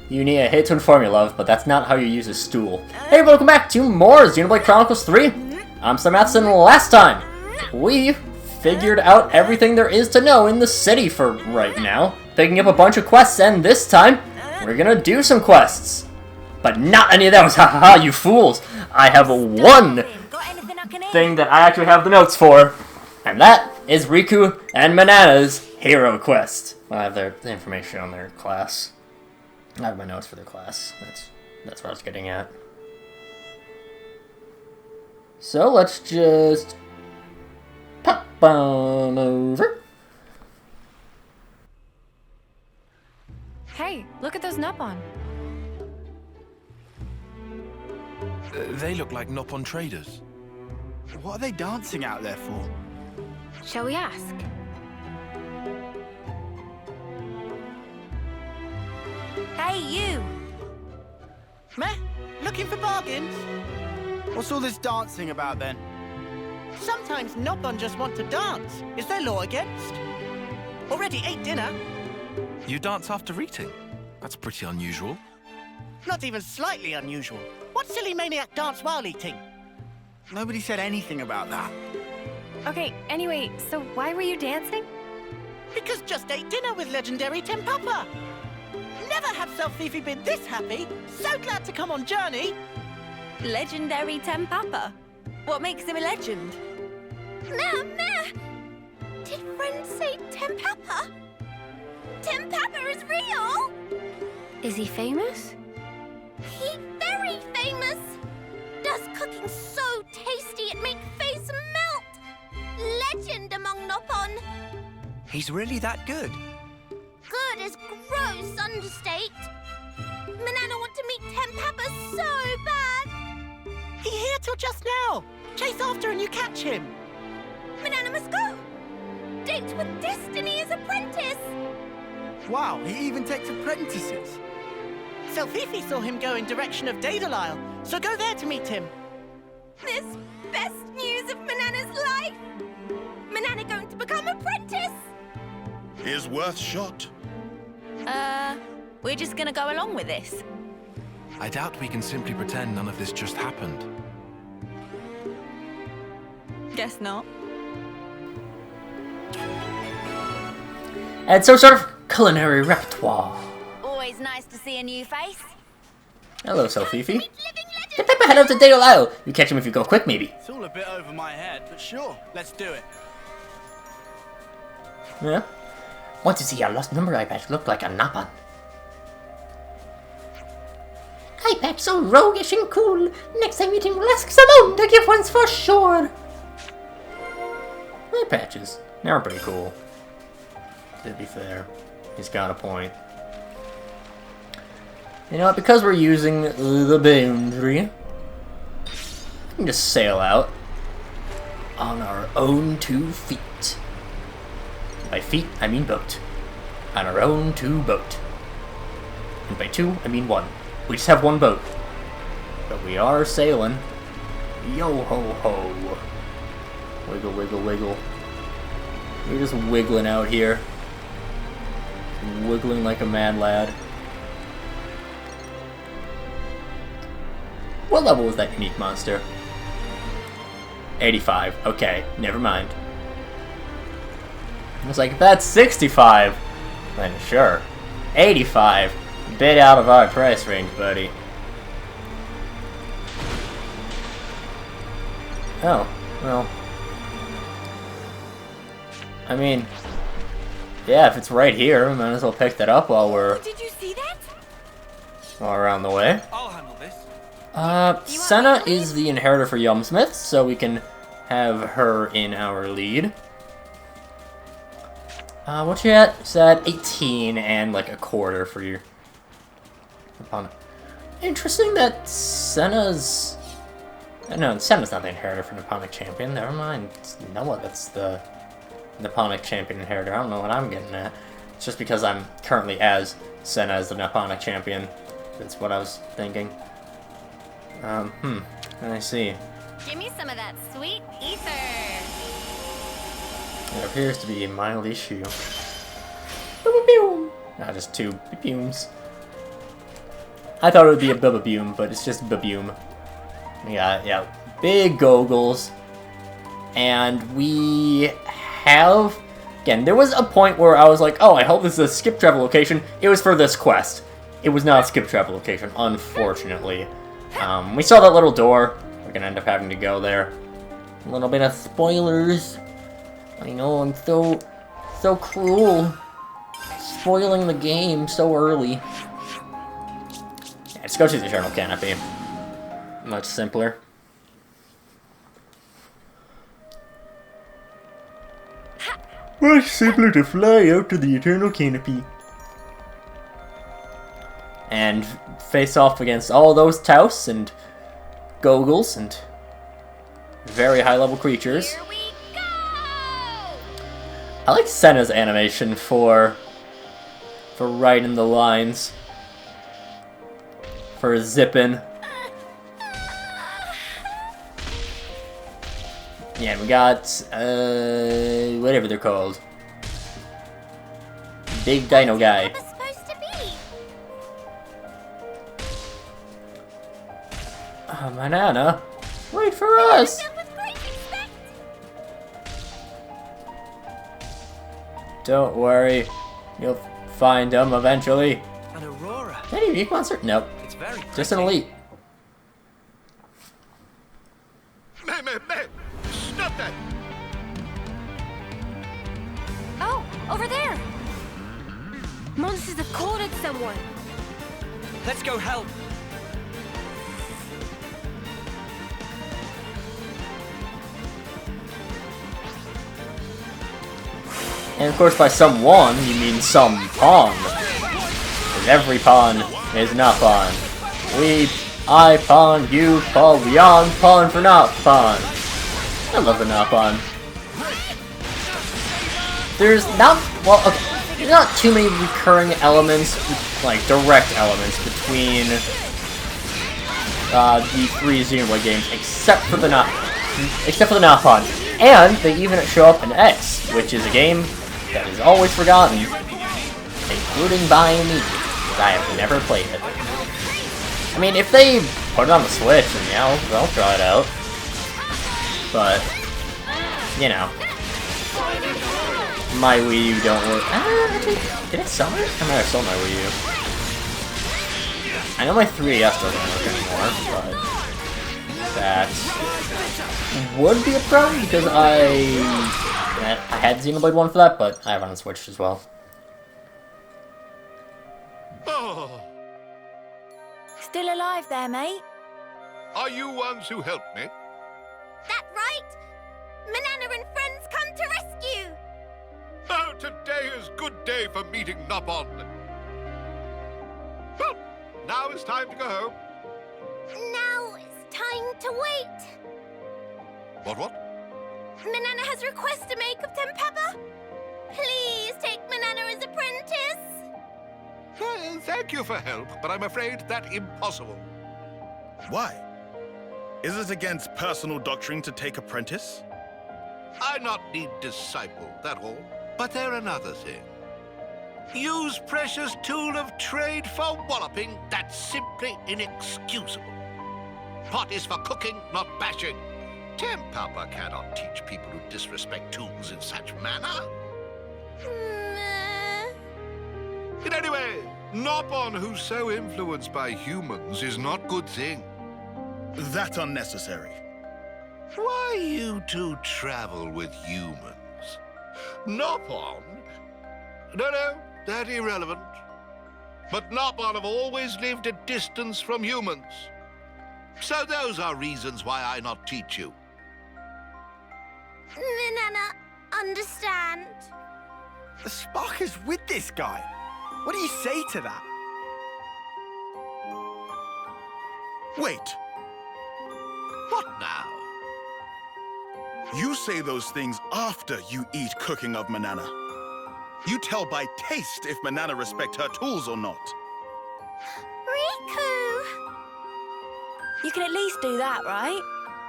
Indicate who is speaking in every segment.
Speaker 1: You need a hit to inform you, love, but that's not how you use a stool. Hey, welcome back to more Xenoblade Chronicles 3. I'm SlayerMathis, and last time, we figured out everything there is to know in the city for right now, picking up a bunch of quests, and this time, we're gonna do some quests. But not any of those, haha, you fools! I have one thing that I actually have the notes for, and that is Riku and Manana's hero quest. I have their information on their class. I have my notes for their class. That's what I was getting at. So let's just pop on over.
Speaker 2: Hey, look at those Nopon.
Speaker 3: They look like Nopon traders.
Speaker 4: What are they dancing out there for?
Speaker 2: Shall we ask?
Speaker 5: Hey, you!
Speaker 4: Meh? Looking for bargains? What's all this dancing about then?
Speaker 6: Sometimes Nopon just want to dance. Is there law against? Already ate dinner.
Speaker 3: You dance after eating? That's pretty unusual.
Speaker 6: Not even slightly unusual. What silly maniac dance while eating?
Speaker 4: Nobody said anything about that.
Speaker 2: Okay, anyway, so why were you dancing?
Speaker 6: Because just ate dinner with legendary Tempapa. Never have Self-Fifi been this happy. So glad to come on journey.
Speaker 5: Legendary Tempapa. What makes him a legend? Meh! Did friends say Tempapa? Tempapa is real!
Speaker 2: Is he famous?
Speaker 5: He very famous. Does cooking so tasty it make face melt. Legend among Nopon.
Speaker 4: He's really that good?
Speaker 5: Good is gross understate. Manana want to meet Tempapa so bad.
Speaker 6: He here till just now. Chase after and you catch him.
Speaker 5: Manana must go. Date with Destiny's apprentice.
Speaker 4: Wow, he even takes apprentices.
Speaker 6: Self-Fifi saw him go in direction of Daedalile, so go there to meet him.
Speaker 5: This best news of Manana's life. Manana going to become apprentice.
Speaker 7: Is worth shot.
Speaker 5: We're just gonna go along with this.
Speaker 3: I doubt we can simply pretend none of this just happened.
Speaker 5: Guess not.
Speaker 1: And so sort of culinary repertoire.
Speaker 5: Always nice to see a new face.
Speaker 1: Hello, Self-Fifi. Tempapa head out to Daedalile. You catch him if you go quick, maybe.
Speaker 4: It's all a bit over my head, but sure, let's do it.
Speaker 1: Yeah. Want to see a lost number eye patch look like a Nopon? Eye patch so roguish and cool. Next time meeting, we'll ask Simone to give ones for sure. Eye patches. They're pretty cool. To be fair, he's got a point. You know what? Because we're using the boundary, we can just sail out on our own 2 feet. By feet, I mean boat. On our own 2 boat. And by 2, I mean 1. We just have 1 boat. But we are sailing. Yo ho ho. Wiggle, wiggle, wiggle. We're just wiggling out here. Wiggling like a mad lad. What level was that unique monster? 85. Okay, never mind. I was like, if that's 65, then sure. 85. Bit out of our price range, buddy. Oh, well. I mean, yeah, if it's right here, we might as well pick that up while we're...
Speaker 5: Did you see that?
Speaker 1: While we're on the way.
Speaker 4: I'll handle this.
Speaker 1: Senna is the inheritor for Yumsmith, so we can have her in our lead. What you at? It's at 18 and like a quarter for your opponent. Interesting that Senna's... No, Senna's not the inheritor for Nipponic Champion. Never mind. It's Noah that's the Nipponic Champion inheritor. I don't know what I'm getting at. It's just because I'm currently as Senna as the Nipponic Champion. That's what I was thinking. I see.
Speaker 5: Give me some of that sweet ether.
Speaker 1: It appears to be a mild issue. Not just 2 fumes. I thought it would be a Bibaboom, but it's just Baboom. Yeah, big goggles. And we have... Again, there was a point where I was like, oh, I hope this is a skip travel location. It was for this quest. It was not a skip travel location, unfortunately. We saw that little door. We're gonna end up having to go there. A little bit of spoilers. I know, I'm so cruel. Spoiling the game so early. Yeah, just go to the Eternal Canopy. Much simpler. Much simpler to fly out to the Eternal Canopy. And face off against all those Taos and Goggles and very high level creatures.
Speaker 5: Here we go!
Speaker 1: I like Senna's animation for writing the lines. For zipping. Yeah, and we got, whatever they're called. Big Dino Guy.
Speaker 5: What's supposed to be?
Speaker 1: Oh, Manana, wait for us!
Speaker 5: Filled with great respect.
Speaker 1: Don't worry, you'll find them eventually.
Speaker 6: An aurora.
Speaker 1: Is that a unique monster? Nope,
Speaker 6: It's very
Speaker 1: just an elite.
Speaker 7: Meh. Stop that!
Speaker 2: Oh, over there! Monsters have cornered someone.
Speaker 6: Let's go help.
Speaker 1: And of course by someone, you mean some pawn. Because every pawn is not pawn. I pawn, you pawn, beyond pawn for not pawn. I love the not pawn. There's not, well, okay, there's not too many recurring elements, like direct elements between the three Xenoblade games, except for the not pawn. And they even show up in X, which is a game that is always forgotten, including by me, because I have never played it. I mean, if they put it on the Switch, then yeah, I'll try it out. But, you know, my Wii U don't work. Did I sell it? I might have sold my Wii U. I know my 3DS doesn't work anymore, but that would be a problem because I had Xenoblade 1 for that, but I have it on Switch as well.
Speaker 7: Oh,
Speaker 2: Still alive there, mate?
Speaker 7: are you ones who helped me?
Speaker 5: That right? Manana and friends come to rescue!
Speaker 7: Oh, today is good day for meeting Nopon. Well, now it's time to go home.
Speaker 5: Now it's time to wait.
Speaker 7: What?
Speaker 5: Manana has request to make of Tempapa. Please take Manana as apprentice.
Speaker 7: Well, thank you for help, but I'm afraid that's impossible.
Speaker 8: Why? Is it against personal doctrine to take apprentice?
Speaker 7: I not need disciple, that all. But there another thing. Use precious tool of trade for walloping, that's simply inexcusable. Pot is for cooking, not bashing. Tempapa cannot teach people who disrespect tools in such manner. In any way, Nopon who's so influenced by humans is not good thing.
Speaker 8: That unnecessary.
Speaker 7: Why you two travel with humans? Nopon? No, that irrelevant. But Nopon have always lived a distance from humans. So those are reasons why I not teach you.
Speaker 5: Manana, understand.
Speaker 4: The spark is with this guy. What do you say to that?
Speaker 8: Wait,
Speaker 7: What now?
Speaker 8: you say those things after you eat cooking of Manana. You tell by taste if Manana respect her tools or not.
Speaker 5: Riku!
Speaker 2: You can at least do that, right?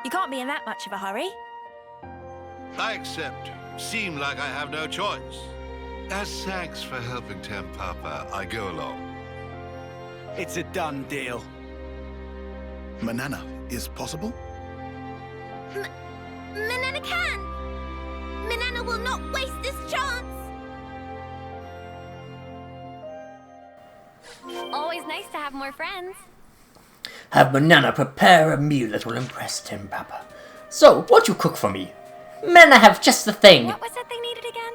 Speaker 2: You can't be in that much of a hurry.
Speaker 7: I accept. Seem like I have no choice. As thanks for helping Tempapa, I go along.
Speaker 4: It's a done deal.
Speaker 8: Manana is possible?
Speaker 5: Manana can! Manana will not waste this chance! Always nice to have more friends.
Speaker 1: Have Manana prepare a meal that will impress Tim Papa. So, what you cook for me? Manana have just the thing.
Speaker 2: What was it they needed again?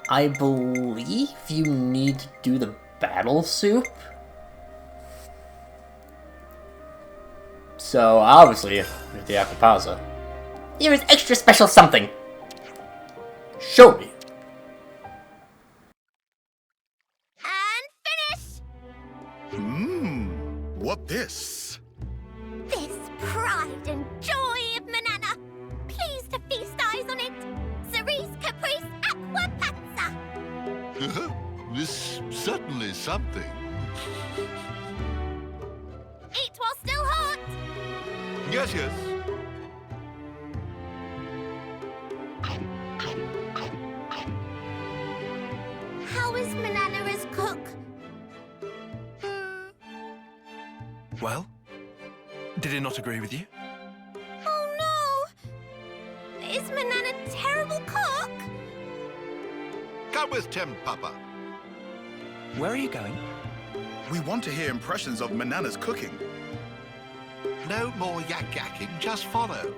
Speaker 1: I believe you need to do the battle soup. So, obviously, with the Akapazza. Here is extra special something. Show me.
Speaker 5: And finish!
Speaker 8: What this?
Speaker 5: This pride and joy of Manana. Please to feast eyes on it. Cerise Caprice Aqua Pazza.
Speaker 7: This certainly is something.
Speaker 5: Eat while still hot.
Speaker 7: Yes, yes.
Speaker 5: How is Manana as cook?
Speaker 3: Well, did it not agree with you?
Speaker 5: Oh no! Is Manana a terrible cook?
Speaker 7: Come with Tim Papa.
Speaker 3: Where are you going?
Speaker 8: We want to hear impressions of Manana's cooking.
Speaker 7: No more yak-yakking, just follow.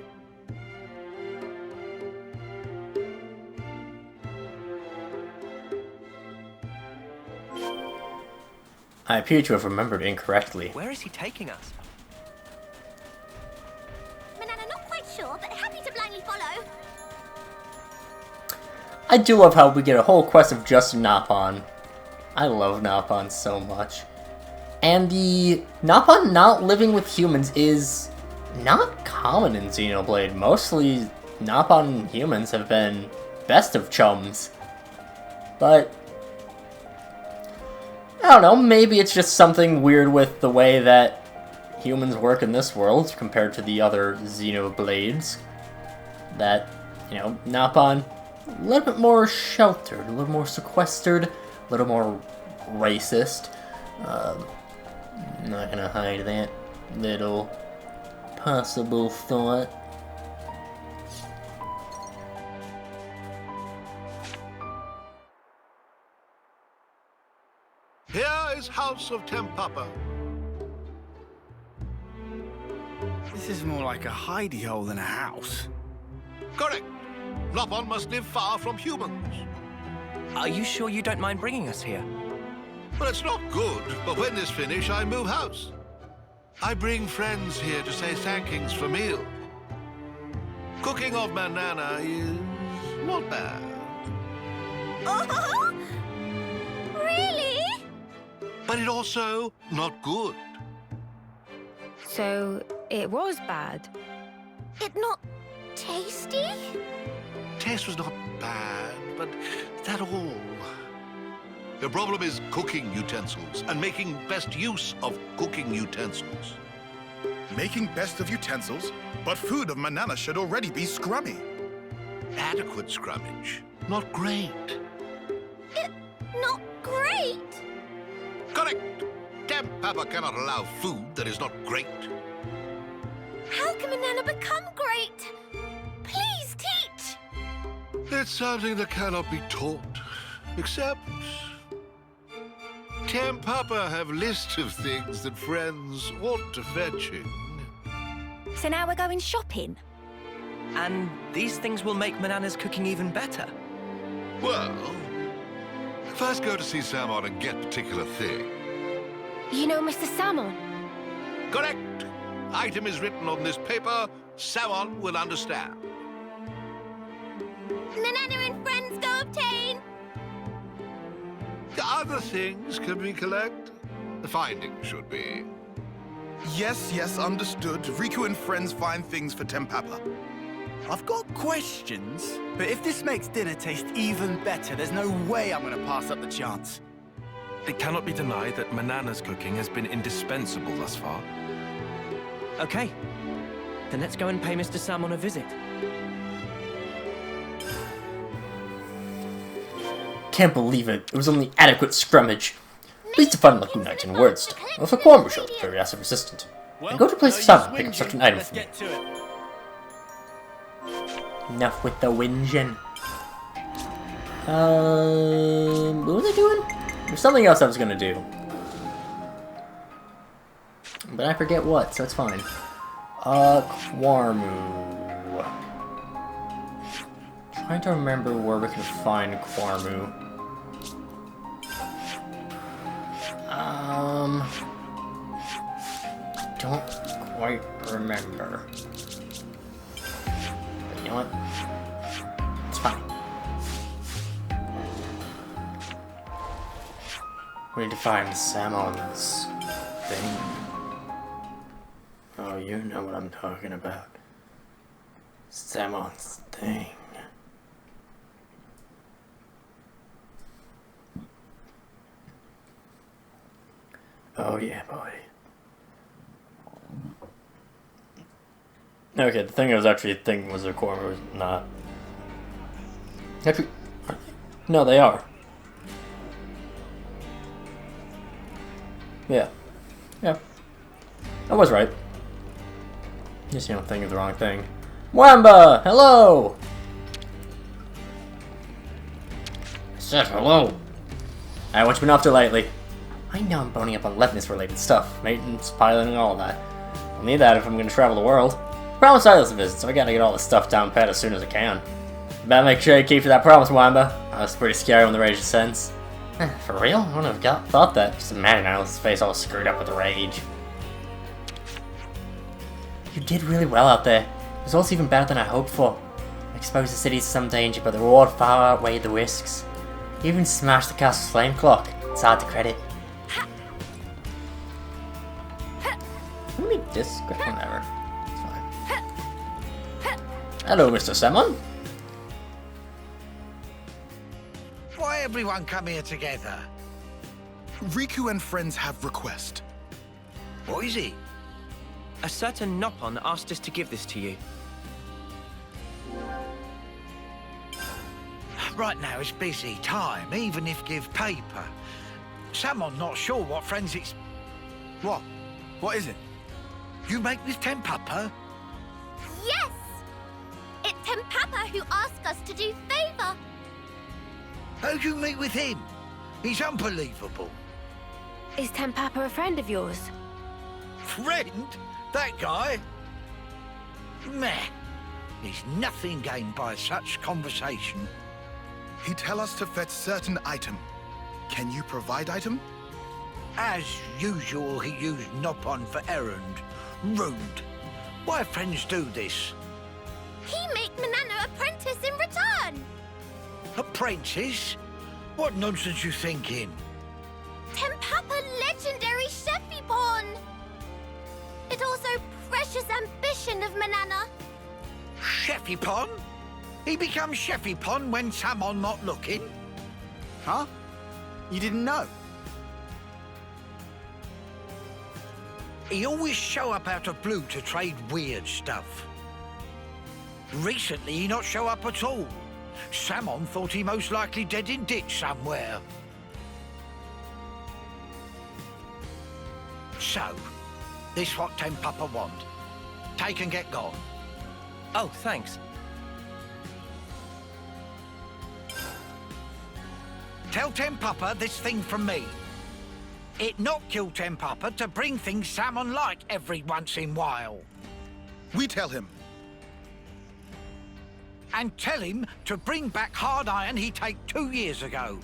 Speaker 1: I appear to have remembered incorrectly.
Speaker 3: Where is he taking us?
Speaker 5: Manana not quite sure, but happy to blindly follow.
Speaker 1: I do love how we get a whole quest of just Napon. I love Napon so much. And the Napon not living with humans is not common in Xenoblade. Mostly Napon and humans have been best of chums. But I don't know, maybe it's just something weird with the way that humans work in this world compared to the other Xenoblades. That, you know, Napon, a little bit more sheltered, a little more sequestered, a little more racist. I'm not gonna hide that little possible thought.
Speaker 7: Here is House of Tim Papa.
Speaker 4: This is more like a hidey hole than a house.
Speaker 7: Correct. Napon must live far from humans.
Speaker 9: Are you sure you don't mind bringing us here?
Speaker 7: Well, it's not good, but when this finish, I move house. I bring friends here to say thankings for meal. Cooking of Manana is not bad.
Speaker 5: Oh, really?
Speaker 7: But it also not good.
Speaker 2: So, it was bad.
Speaker 5: It not tasty?
Speaker 7: Taste was not bad, but that all. The problem is cooking utensils and making best use of cooking utensils.
Speaker 8: Making best of utensils? But food of Manana should already be scrummy.
Speaker 7: Adequate scrummage, not great.
Speaker 5: It not great?
Speaker 7: Correct. Tim Papa cannot allow food that is not great.
Speaker 5: How can Manana become great? Please teach.
Speaker 7: It's something that cannot be taught, except Tim Papa have lists of things that friends ought to fetching.
Speaker 2: So now we're going shopping?
Speaker 9: And these things will make Manana's cooking even better.
Speaker 7: Well, first go to see Samon and get particular thing.
Speaker 2: You know Mr. Salmon?
Speaker 7: Correct. Item is written on this paper. Samon will understand.
Speaker 5: Manana and friends go obtain.
Speaker 7: The other things can we collect? The findings should be.
Speaker 8: Yes, understood. Riku and friends find things for Tim Papa.
Speaker 4: I've got questions, but if this makes dinner taste even better, there's no way I'm gonna pass up the chance.
Speaker 3: It cannot be denied that Manana's cooking has been indispensable thus far.
Speaker 9: Okay, then let's go and pay Mr. Salmon a visit.
Speaker 1: Can't believe it. It was only adequate scrummage. Please define Lagoonite in words. With a Quorum Shell, very acid resistant. And go to place of summon and pick up such an item for me. Enough with the whinging. What was I doing? There's something else I was gonna do. But I forget what, so it's fine. Quarmu. Trying to remember where we can find Quarmu. Don't quite remember. But you know what? It's fine. We need to find Samon's thing. Oh, you know what I'm talking about. Samon's thing. Oh yeah, boy. Okay, the thing I was actually thinking was a Quorum was not. Actually, no, they are. Yeah. Yeah. I was right. Just, you know, thinking of the wrong thing. Wamba! Hello! I said hello. Alright, what you been up to lately? I know I'm boning up on Leftness-related stuff. Maintenance, piloting, all that. I'll need that if I'm gonna travel the world. Promise I a visit, so I gotta get all this stuff down pat as soon as I can. Better make sure you keep to that promise, Wamba. That was pretty scary when the rage ascends. For real? I wouldn't have thought that. Just imagine now his face all screwed up with the rage. You did really well out there. It was also even better than I hoped for. I exposed the city to some danger, but the reward far outweighed the risks. You even smashed the castle's flame clock. It's hard to credit. Let me discredit whatever. It's fine. Hello, Mr. Samon.
Speaker 7: Why everyone come here together?
Speaker 8: Riku and friends have request.
Speaker 7: What is it?
Speaker 9: A certain Noppon asked us to give this to you.
Speaker 7: Right now it's busy time, even if give paper. Someone not sure what friends it's...
Speaker 4: What? What is it?
Speaker 7: You make this Tempapa?
Speaker 5: Yes! It's Tempapa who asked us to do favor.
Speaker 7: How'd you meet with him? He's unbelievable.
Speaker 2: Is Tempapa a friend of yours?
Speaker 7: Friend? That guy? Meh. There's nothing gained by such conversation.
Speaker 8: He tell us to fetch certain item. Can you provide item?
Speaker 7: As usual, he used Noppon for errand. Rude. Why friends do this?
Speaker 5: He made Manana apprentice in return.
Speaker 7: Apprentice? What nonsense you thinking?
Speaker 5: Tempapa legendary Sheffy-pon. It also precious ambition of Manana.
Speaker 7: Sheffy-pon? He becomes Sheffy-pon when Samon not looking?
Speaker 4: Huh? You didn't know?
Speaker 7: He always show up out of blue to trade weird stuff. Recently, he not show up at all. Samon thought he most likely dead in ditch somewhere. So, this what Tempapa want. Take and get gone.
Speaker 9: Oh, thanks.
Speaker 7: Tell Tempapa this thing from me. It not kill Tempapa to bring things Samon like every once in while.
Speaker 8: We tell him.
Speaker 7: And tell him to bring back hard iron he take 2 years ago.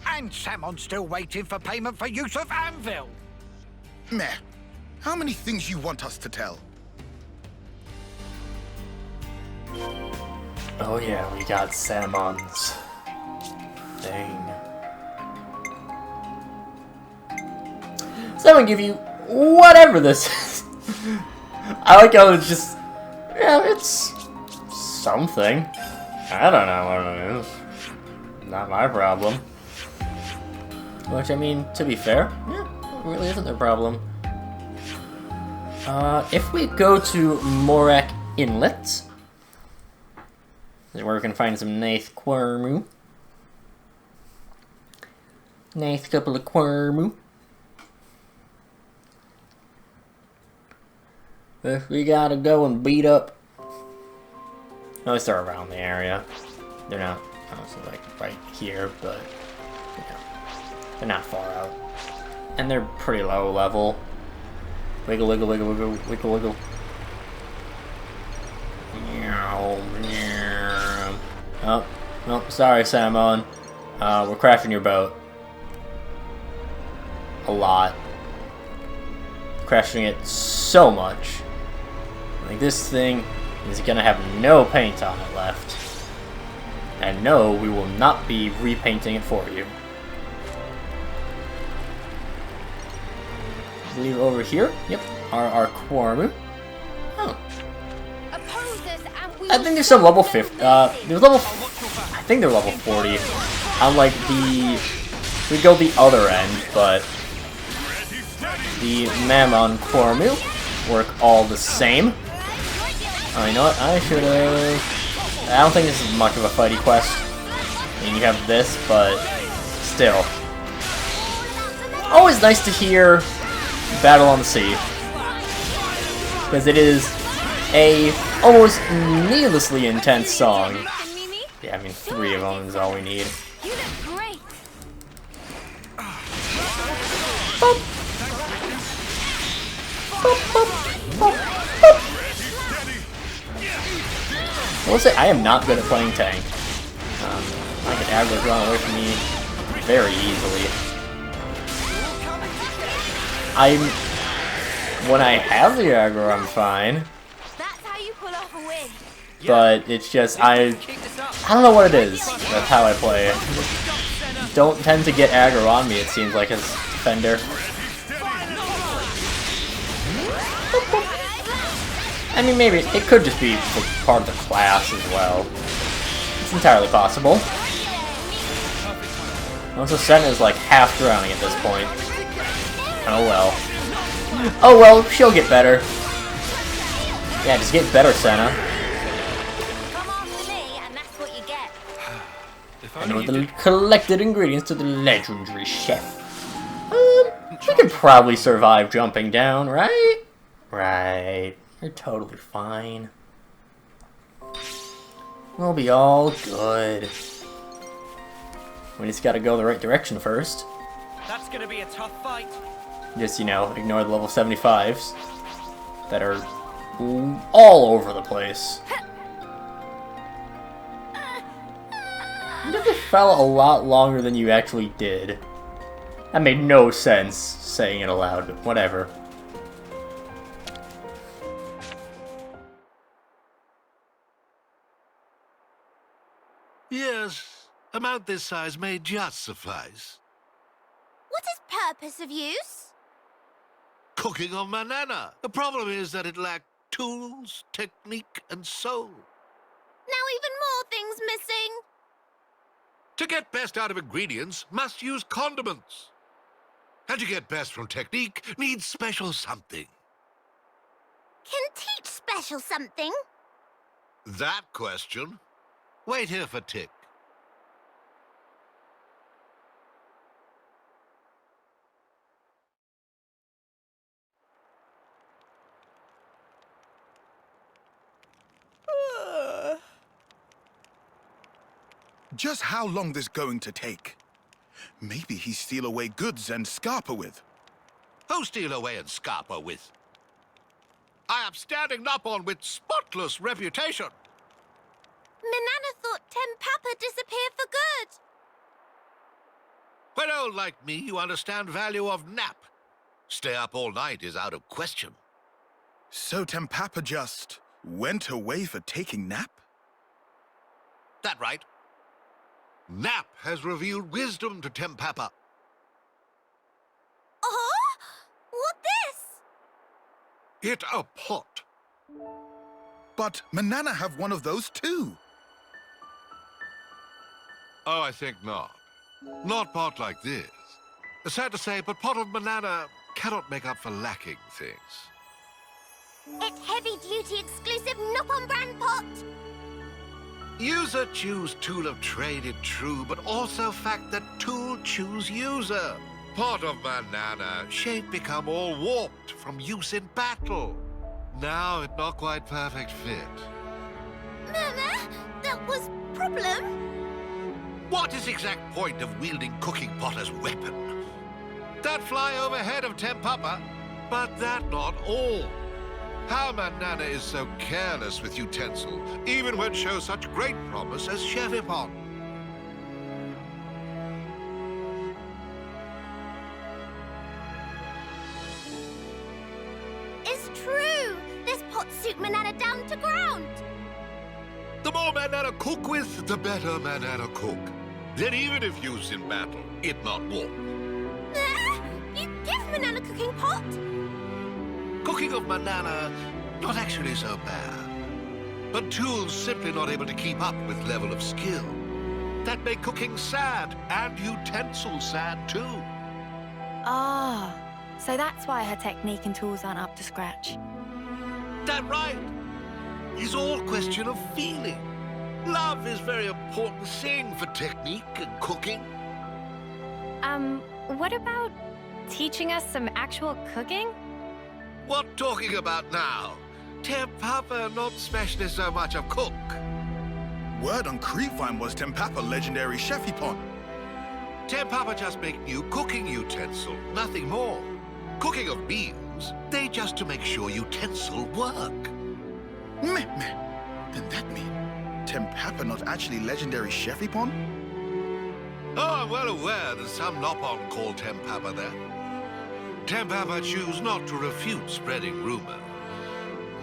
Speaker 7: And Samon's still waiting for payment for use of anvil.
Speaker 8: Meh. How many things you want us to tell?
Speaker 1: Oh yeah, we got Samon's thing. So I'm gonna give you whatever this is. I like how it's just, yeah, it's something. I don't know what it is. Not my problem. Which, I mean, to be fair, yeah, it really isn't their problem. If we go to Morak Inlet, this is where we can find some nice Quarmu. Nice couple of Quirmu. If we gotta go and beat up. At least they're around the area. They're not honestly like right here, but you know, they're not far out. And they're pretty low level. Wiggle, wiggle, wiggle, wiggle, wiggle, wiggle. Oh, no, sorry, Salmon. We're crashing your boat. A lot. Crashing it so much. Like, this thing is gonna have no paint on it left. And no, we will not be repainting it for you. I believe over here, yep, are our Quormu. Oh. I think there's some level 50, there's level, I think they're level 40. On like we go the other end, but the Mammon Quormu work all the same. Oh, you know what? I should have... I don't think this is much of a fighty quest. I mean, you have this, but still. Always nice to hear Battle on the Sea. Because it is a almost needlessly intense song. Yeah, I mean, 3 of them is all we need.
Speaker 2: You look great.
Speaker 1: Boop. Boop, boop, boop, boop. I will say I am not good at playing tank. I can aggro run away from me very easily. When I have the aggro, I'm fine.
Speaker 2: That's how you pull off a win.
Speaker 1: But it's just I don't know what it is. That's how I play. Don't tend to get aggro on me. It seems like as defender. I mean, maybe it could just be part of the class as well. It's entirely possible. Also, Senna is like half drowning at this point. Oh well. Oh well, she'll get better. Yeah, just get better, Senna.
Speaker 2: Come on with me, and that's what you get.
Speaker 1: And with the collected ingredients to the legendary chef. We could probably survive jumping down, right? Right. You're totally fine. We'll be all good. We just gotta go the right direction first.
Speaker 9: That's gonna be a tough fight.
Speaker 1: Just, you know, ignore the level 75s that are all over the place. You never fell a lot longer than you actually did. That made no sense saying it aloud, but whatever.
Speaker 7: Yes, a mount this size may just suffice.
Speaker 5: What is purpose of use?
Speaker 7: Cooking on Manana. The problem is that it lacked tools, technique, and soul.
Speaker 5: Now even more things missing.
Speaker 7: To get best out of ingredients, must use condiments. And to get best from technique, needs special something.
Speaker 5: Can teach special something?
Speaker 7: That question? Wait here for Tick.
Speaker 8: Just how long this going to take? Maybe he steal away goods and scarper with.
Speaker 7: Who steal away and scarper with? I am standing up on with spotless reputation.
Speaker 5: Manana thought Papa disappeared for good.
Speaker 7: When old like me, you understand value of nap. Stay up all night is out of question.
Speaker 8: So Papa just went away for taking nap?
Speaker 7: That right. Nap has revealed wisdom to Papa.
Speaker 5: Oh? What this?
Speaker 7: It a pot.
Speaker 8: But Manana have one of those too.
Speaker 7: Oh, I think not. Not pot like this. Sad to say, but pot of Manana cannot make up for lacking things.
Speaker 5: It's heavy-duty exclusive Nop-on brand pot.
Speaker 7: User choose tool of trade it true, but also fact that tool choose user. Part of Manana, shape become all warped from use in battle. Now it not quite perfect fit.
Speaker 5: Mama, that was problem?
Speaker 7: What is exact point of wielding cooking pot as weapon? That fly overhead of Tempapa, but that not all. How Manana is so careless with utensil, even when show such great promise as Chevipon.
Speaker 5: It's true! This pot suit Manana down to ground!
Speaker 7: The more Manana cook with, the better Manana cook. Then even if used in battle, it not warp.
Speaker 5: You give Manana cooking pot?
Speaker 7: Cooking of Manana, not actually so bad. But tools simply not able to keep up with level of skill. That make cooking sad, and utensils sad too.
Speaker 2: Ah, so that's why her technique and tools aren't up to scratch.
Speaker 7: That right. It's all question of feeling. Love is very important thing for technique and cooking.
Speaker 10: What about teaching us some actual cooking?
Speaker 7: What talking about now? Tempapa not especially so much of cook.
Speaker 8: Word on Creepvine was Tempapa legendary chefipon.
Speaker 7: Tempapa just make new cooking utensil, nothing more. Cooking of meals, they just to make sure utensil work.
Speaker 8: Meh. Then that mean Tempapa not actually legendary chefipon?
Speaker 7: Oh, I'm well aware that some Nopon call Tempapa that. Tempapa choose not to refute spreading rumor.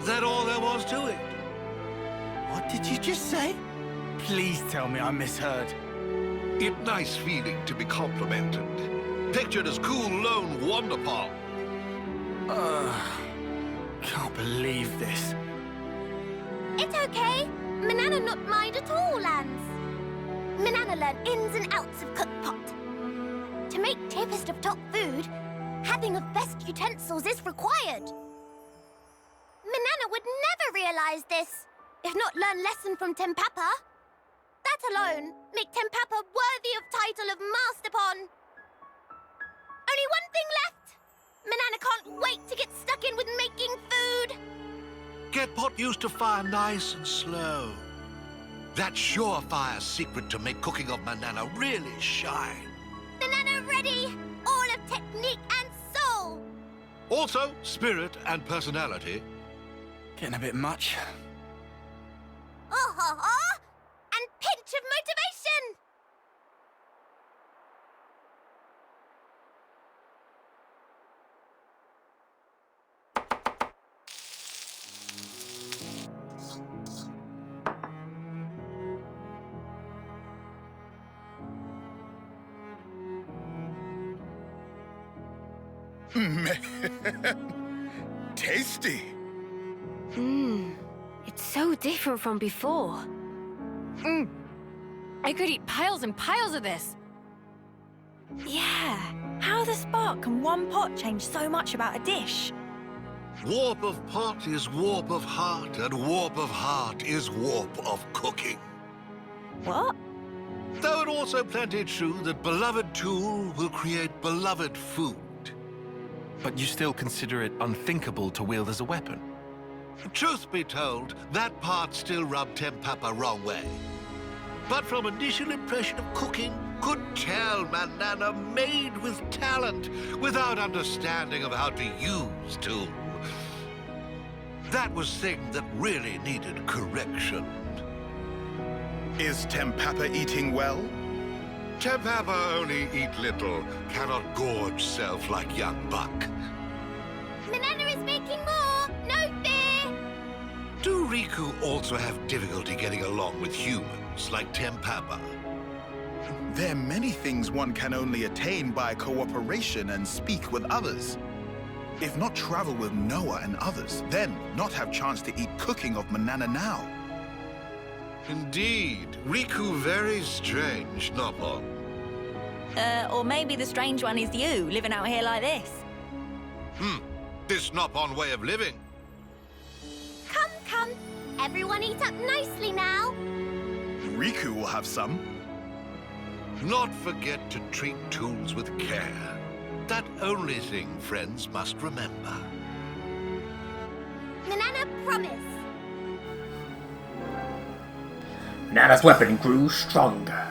Speaker 7: That all there was to it.
Speaker 4: What did you just say? Please tell me I misheard.
Speaker 7: It nice feeling to be complimented. Pictured as cool lone Wonderpal.
Speaker 4: Can't believe this.
Speaker 5: It's okay. Manana not mind at all, Lance. Manana learn ins and outs of cookpot. To make cheapest of top food, having of best utensils is required. Manana would never realize this, if not learn lesson from Tempapa. That alone make Tempapa worthy of title of Masterpon. Only one thing left. Manana can't wait to get stuck in with making food.
Speaker 7: Get pot used to fire nice and slow. That surefire secret to make cooking of Manana really shine.
Speaker 5: Manana ready, all of technique and soul.
Speaker 7: Also, spirit and personality.
Speaker 4: Getting a bit much.
Speaker 5: And pinch of motivation.
Speaker 8: Tasty.
Speaker 10: It's so different from before. I could eat piles and piles of this.
Speaker 2: Yeah, how the spark can one pot change so much about a dish?
Speaker 7: Warp of pot is warp of heart, and warp of heart is warp of cooking.
Speaker 2: What?
Speaker 7: Though it also plenty true that beloved tool will create beloved food.
Speaker 3: But you still consider it unthinkable to wield as a weapon?
Speaker 7: Truth be told, that part still rubbed Tempapa wrong way. But from initial impression of cooking, could tell Manana made with talent, without understanding of how to use tool. That was thing that really needed correction.
Speaker 8: Is Tempapa eating well?
Speaker 7: Tempapa only eat little, cannot gorge self like young buck.
Speaker 5: Manana is making more, no fear.
Speaker 7: Do Riku also have difficulty getting along with humans, like Tempapa?
Speaker 8: There are many things one can only attain by cooperation and speak with others. If not travel with Noah and others, then not have chance to eat cooking of Manana now.
Speaker 7: Indeed, Riku very strange, Nopon.
Speaker 2: Or maybe the strange one is you, living out here like this.
Speaker 7: This Nopon way of living.
Speaker 5: Come, everyone eat up nicely now.
Speaker 8: Riku will have some.
Speaker 7: Not forget to treat tools with care. That only thing friends must remember.
Speaker 5: Manana, promise.
Speaker 1: Manana's weapon grew stronger.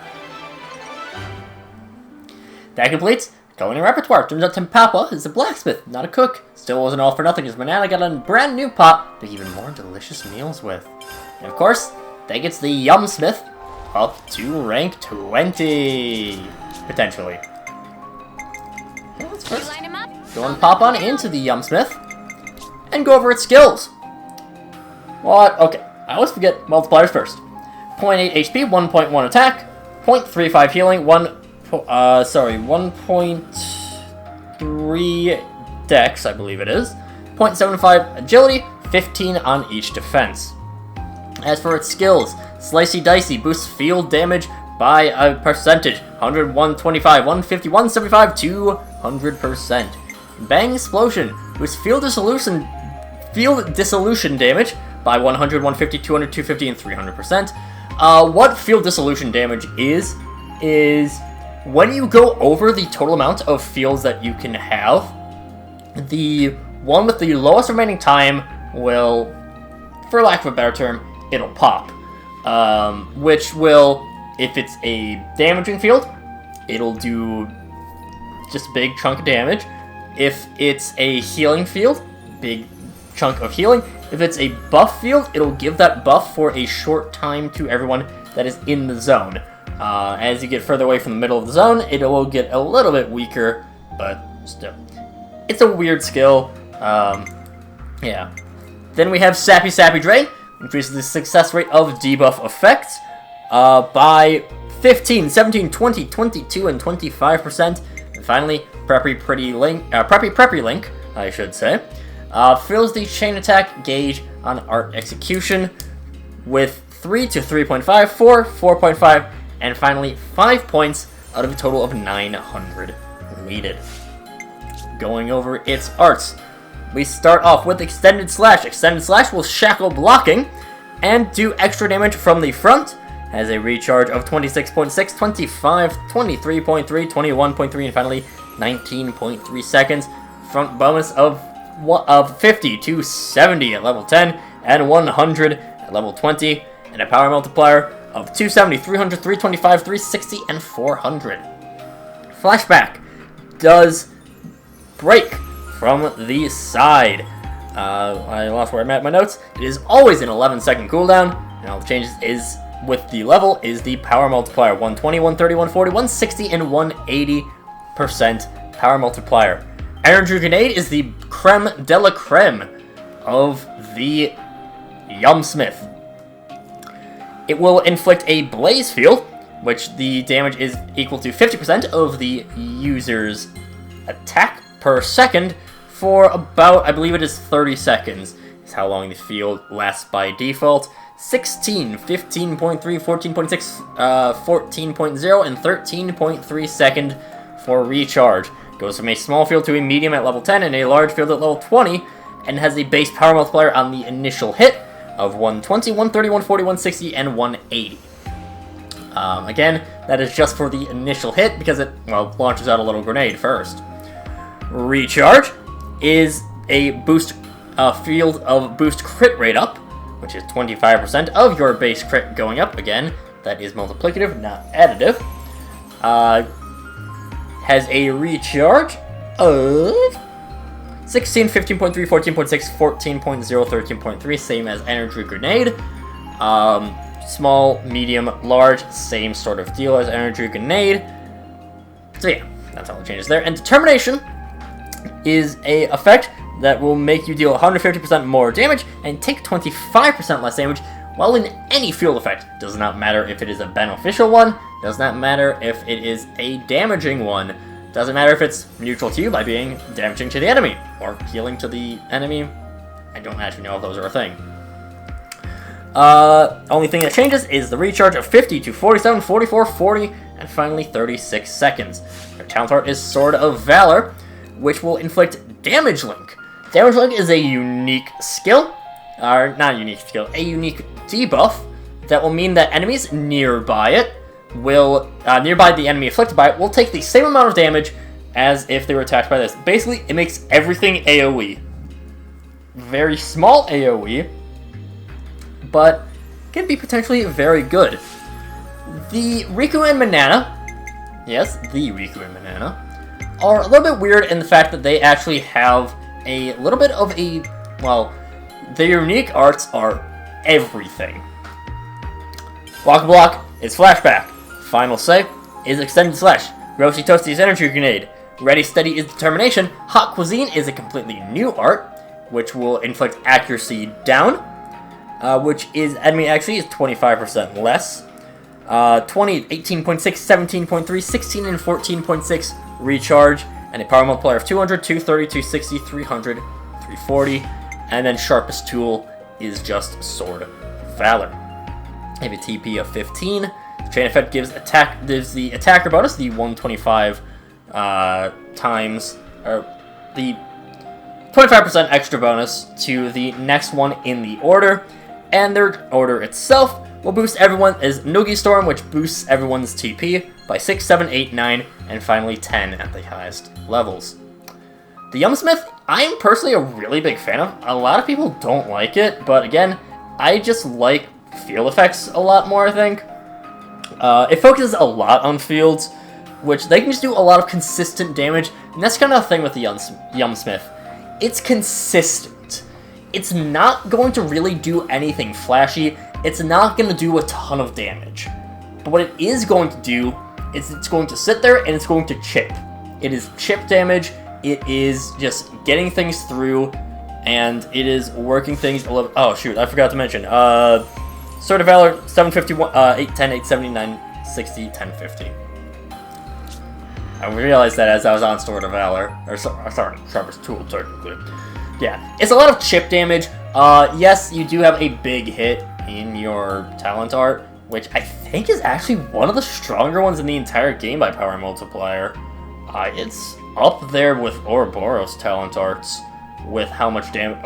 Speaker 1: That completes Culinary Repertoire. Turns out Tempapa is a blacksmith, not a cook. Still wasn't all for nothing as Manana got a brand new pot to make even more delicious meals with. And of course, that gets the Yumsmith up to rank 20. Potentially. Okay, let's first go and pop on into the Yumsmith and go over its skills. What? Okay, I always forget multipliers first. 0.8 HP, 1.1 attack, 0.35 healing, 1.3 dex, I believe it is, 0.75 agility, 15 on each defense. As for its skills, Slicey Dicey boosts field damage by a percentage, 100, 125, 150, 175, 200%. Bang Explosion boosts field dissolution damage by 100, 150, 200, 250, and 300%. What field dissolution damage is when you go over the total amount of fields that you can have, the one with the lowest remaining time will, for lack of a better term, it'll pop. Which will, if it's a damaging field, it'll do just a big chunk of damage. If it's a healing field, big chunk of healing. If it's a buff field, it'll give that buff for a short time to everyone that is in the zone. As you get further away from the middle of the zone, it will get a little bit weaker, but still. It's a weird skill. Yeah. Then we have Sappy Sappy Drain, increases the success rate of debuff effects by 15, 17, 20, 22, and 25%. And finally, Preppy Link, I should say, fills the chain attack gauge on art execution with 3 to 3.5, 4, 4.5, and finally 5 points out of a total of 900 needed. Going over its arts, we start off with Extended Slash. Extended Slash will shackle blocking and do extra damage from the front. Has a recharge of 26.6, 25, 23.3, 21.3, and finally 19.3 seconds. Front bonus of 50 to 70 at level 10 and 100 at level 20, and a power multiplier of 270, 300, 325, 360, and 400. Flashback does break from the side. I lost where I'm at in my notes. It is always an 11-second cooldown, and all the changes is with the level is the power multiplier 120, 130, 140, 160, and 180% power multiplier. Energy Grenade is the creme de la creme of the Yumsmith. It will inflict a Blaze Field, which the damage is equal to 50% of the user's attack per second for about, I believe it is 30 seconds, is how long the field lasts by default. 16, 15.3, 14.6, 14.0, and 13.3 second for recharge. Goes from a small field to a medium at level 10 and a large field at level 20, and has a base power multiplier on the initial hit of 120, 130, 140, 160, and 180. Again, that is just for the initial hit because it, well, launches out a little grenade first. Recharge is a boost field of boost crit rate up, which is 25% of your base crit going up. Again, that is multiplicative, not additive. Has a recharge of 16, 15.3, 14.6, 14.0, 13.3, same as Energy Grenade. Small, medium, large, same sort of deal as Energy Grenade. So yeah, that's all the changes there. And Determination is a effect that will make you deal 150% more damage and take 25% less damage while in any field effect. Does not matter if it is a beneficial one, does not matter if it is a damaging one, doesn't matter if it's neutral to you by being damaging to the enemy, or healing to the enemy. I don't actually know if those are a thing. Only thing that changes is the recharge of 50 to 47, 44, 40, and finally 36 seconds. Their talent art is Sword of Valor, which will inflict Damage Link. Damage Link is a unique skill, or not a unique skill, a unique debuff that will mean that enemies nearby it will, nearby the enemy afflicted by it, will take the same amount of damage as if they were attacked by this. Basically, it makes everything AoE. Very small AoE, but can be potentially very good. The Riku and Manana, yes, the Riku and Manana, are a little bit weird in the fact that they actually have a little bit of a, well, their unique arts are everything. Block Block is Flashback. Final Say is Extended Slash. Roasty Toasty is Energy Grenade. Ready Steady is Determination. Hot Cuisine is a completely new art, which will inflict accuracy down, which is enemy accuracy is 25% less. 20, 18.6, 17.3, 16, and 14.6 recharge, and a power multiplier of 200, 230, 260, 300, 340, and then Sharpest Tool is just Sword Valor. They have a TP of 15. Chain Effect gives the attacker bonus, the 125 times, or the 25% extra bonus to the next one in the order, and their order itself will boost everyone is Noogie Storm, which boosts everyone's TP by 6, 7, 8, 9, and finally 10 at the highest levels. The Yumsmith, I'm personally a really big fan of. A lot of people don't like it, but again, I just like field effects a lot more, I think. It focuses a lot on fields, which they can just do a lot of consistent damage, and that's kind of the thing with the Yumsmith. It's consistent. It's not going to really do anything flashy. It's not going to do a ton of damage. But what it is going to do is it's going to sit there and it's going to chip. It is chip damage. It is just getting things through, and it is working things a little... Oh, shoot, I forgot to mention. Sword of Valor, 751, 810, 879, 60, 1050. I realized that as I was on Sword of Valor. Or, sorry, Sharpest Tool, technically. Yeah, it's a lot of chip damage. Yes, you do have a big hit in your talent art, which I think is actually one of the stronger ones in the entire game by power multiplier. It's up there with Ouroboros talent arts with how much damage,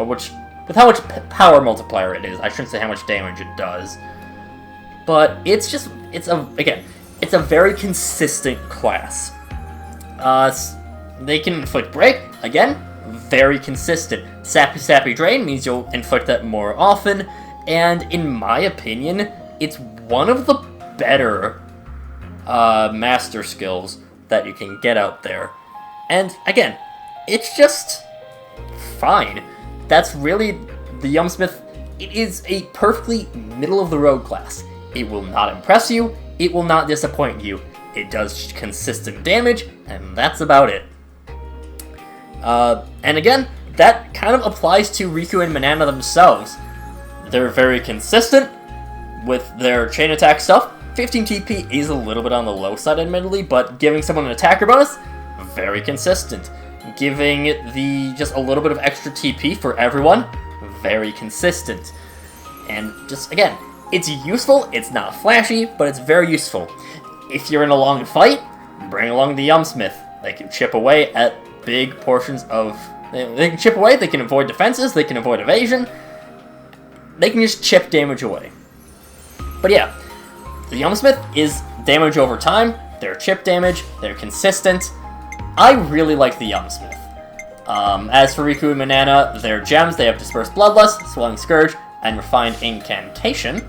Speaker 1: with how much power multiplier it is. I shouldn't say how much damage it does, but it's a very consistent class. They can inflict break again. Very consistent. Sappy Drain means you'll inflict that more often, and in my opinion, it's one of the better master skills that you can get out there. And again, it's just fine. That's really the Yumsmith. It is a perfectly middle-of-the-road class. It will not impress you, it will not disappoint you. It does consistent damage, and that's about it. And again, that kind of applies to Riku and Manana themselves. They're very consistent with their chain attack stuff. 15 TP is a little bit on the low side, admittedly, but giving someone an attacker bonus, very consistent. Giving just a little bit of extra TP for everyone, very consistent. And just, again, it's useful, it's not flashy, but it's very useful. If you're in a long fight, bring along the Yumsmith. They can chip away at big portions of... They can chip away, they can avoid defenses, they can avoid evasion. They can just chip damage away. But yeah, the Yumsmith is damage over time, they're chip damage, they're consistent. I really like the Yumsmith. As for Riku and Manana, their gems, they have Dispersed Bloodlust, Swelling Scourge, and Refined Incantation.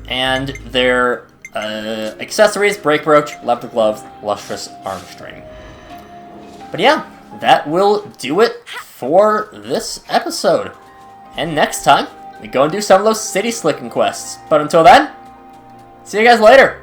Speaker 1: And their accessories, Break Brooch, Leather Gloves, Lustrous Arm String. But yeah, that will do it for this episode. And next time, we go and do some of those city slicking quests. But until then, see you guys later!